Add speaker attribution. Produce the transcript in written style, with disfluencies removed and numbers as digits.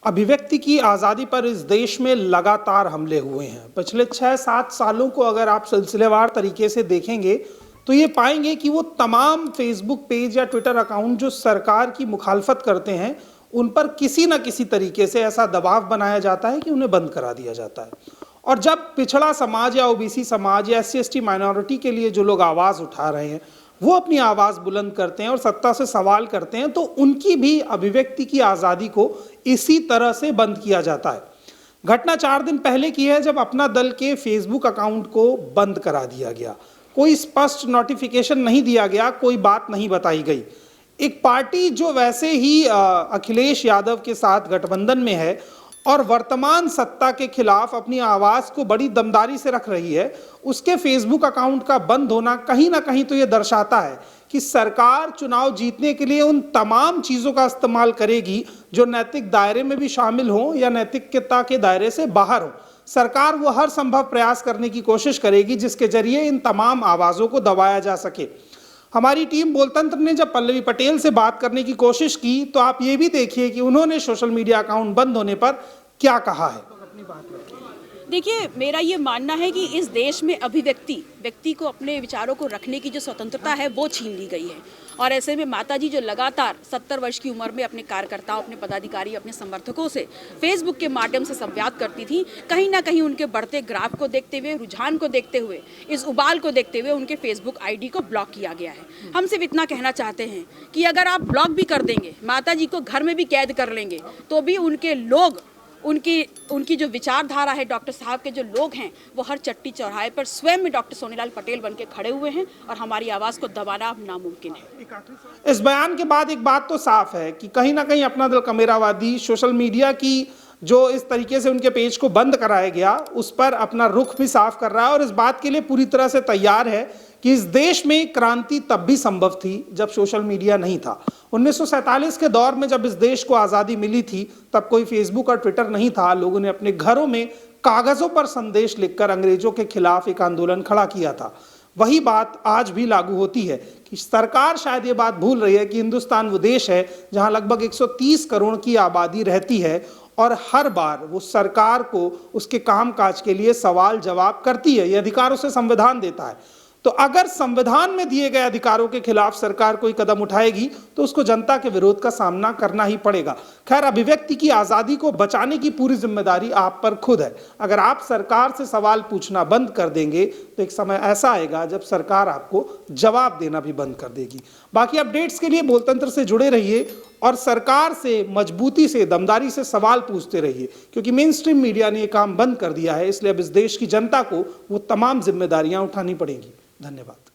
Speaker 1: अभिव्यक्ति की आज़ादी पर इस देश में लगातार हमले हुए हैं। पिछले 6-7 सालों को अगर आप सिलसिलेवार तरीके से देखेंगे तो ये पाएंगे कि वो तमाम फेसबुक पेज या ट्विटर अकाउंट जो सरकार की मुखालफत करते हैं, उन पर किसी न किसी तरीके से ऐसा दबाव बनाया जाता है कि उन्हें बंद करा दिया जाता है। और जब पिछड़ा समाज या ओबीसी समाज या SC/ST माइनॉरिटी के लिए जो लोग आवाज़ उठा रहे हैं वो अपनी आवाज़ बुलंद करते हैं और सत्ता से सवाल करते हैं, तो उनकी भी अभिव्यक्ति की आज़ादी को इसी तरह से बंद किया जाता है। घटना 4 दिन पहले की है, जब अपना दल के फेसबुक अकाउंट को बंद करा दिया गया। कोई स्पष्ट नोटिफिकेशन नहीं दिया गया, कोई बात नहीं बताई गई। एक पार्टी जो वैसे ही अखिलेश यादव के साथ गठबंधन में है और वर्तमान सत्ता के खिलाफ अपनी आवाज़ को बड़ी दमदारी से रख रही है, उसके फेसबुक अकाउंट का बंद होना कहीं ना कहीं तो ये दर्शाता है कि सरकार चुनाव जीतने के लिए उन तमाम चीज़ों का इस्तेमाल करेगी जो नैतिक दायरे में भी शामिल हों या नैतिकता के दायरे से बाहर हो। सरकार वो हर संभव प्रयास करने की कोशिश करेगी जिसके जरिए इन तमाम आवाज़ों को दबाया जा सके। हमारी टीम बोलतंत्र ने जब पल्लवी पटेल से बात करने की कोशिश की तो आप ये भी देखिए कि उन्होंने सोशल मीडिया अकाउंट बंद होने पर क्या कहा है।
Speaker 2: देखिए, मेरा ये मानना है कि इस देश में व्यक्ति को अपने विचारों को रखने की जो स्वतंत्रता है वो छीन ली गई है। और ऐसे में माताजी जो लगातार 70 वर्ष की उम्र में अपने कार्यकर्ताओं, अपने पदाधिकारी, अपने समर्थकों से फेसबुक के माध्यम से संवाद करती थी, कहीं ना कहीं उनके बढ़ते ग्राफ को देखते हुए, रुझान को देखते हुए, इस उबाल को देखते हुए उनके फेसबुक ID को ब्लॉक किया गया है। हम सिर्फ इतना कहना चाहते हैं कि अगर आप ब्लॉक भी कर देंगे, माताजी को घर में भी कैद कर लेंगे, तो भी उनके लोग, उनकी जो विचारधारा है, डॉक्टर साहब के जो लोग हैं, वो हर चट्टी चौराहे पर स्वयं में डॉक्टर सोनीलाल पटेल बन के खड़े हुए हैं और हमारी आवाज़ को दबाना अब नामुमकिन है।
Speaker 1: इस बयान के बाद एक बात तो साफ है कि कहीं ना कहीं अपना दल कमेरावादी सोशल मीडिया की जो इस तरीके से उनके पेज को बंद कराया गया उस पर अपना रुख भी साफ कर रहा है और इस बात के लिए पूरी तरह से तैयार है कि इस देश में क्रांति तब भी संभव थी जब सोशल मीडिया नहीं था। 1947 के दौर में जब इस देश को आज़ादी मिली थी तब कोई फेसबुक और ट्विटर नहीं था। लोगों ने अपने घरों में कागज़ों पर संदेश लिखकर अंग्रेजों के खिलाफ एक आंदोलन खड़ा किया था। वही बात आज भी लागू होती है कि सरकार शायद ये बात भूल रही है कि हिंदुस्तान वो देश है जहां लगभग 130 करोड़ की आबादी रहती है और हर बार वो सरकार को उसके कामकाज के लिए सवाल जवाब करती है। ये अधिकारों से संविधान देता है। तो अगर संविधान में दिए गए अधिकारों के खिलाफ सरकार कोई कदम उठाएगी तो उसको जनता के विरोध का सामना करना ही पड़ेगा। खैर, अभिव्यक्ति की आज़ादी को बचाने की पूरी जिम्मेदारी आप पर खुद है। अगर आप सरकार से सवाल पूछना बंद कर देंगे तो एक समय ऐसा आएगा जब सरकार आपको जवाब देना भी बंद कर देगी। बाकी अपडेट्स के लिए बोलतंत्र से जुड़े रहिए और सरकार से मजबूती से, दमदारी से सवाल पूछते रहिए, क्योंकि मेन स्ट्रीम मीडिया ने ये काम बंद कर दिया है। इसलिए अब इस देश की जनता को वो तमाम जिम्मेदारियां उठानी पड़ेंगी। धन्यवाद।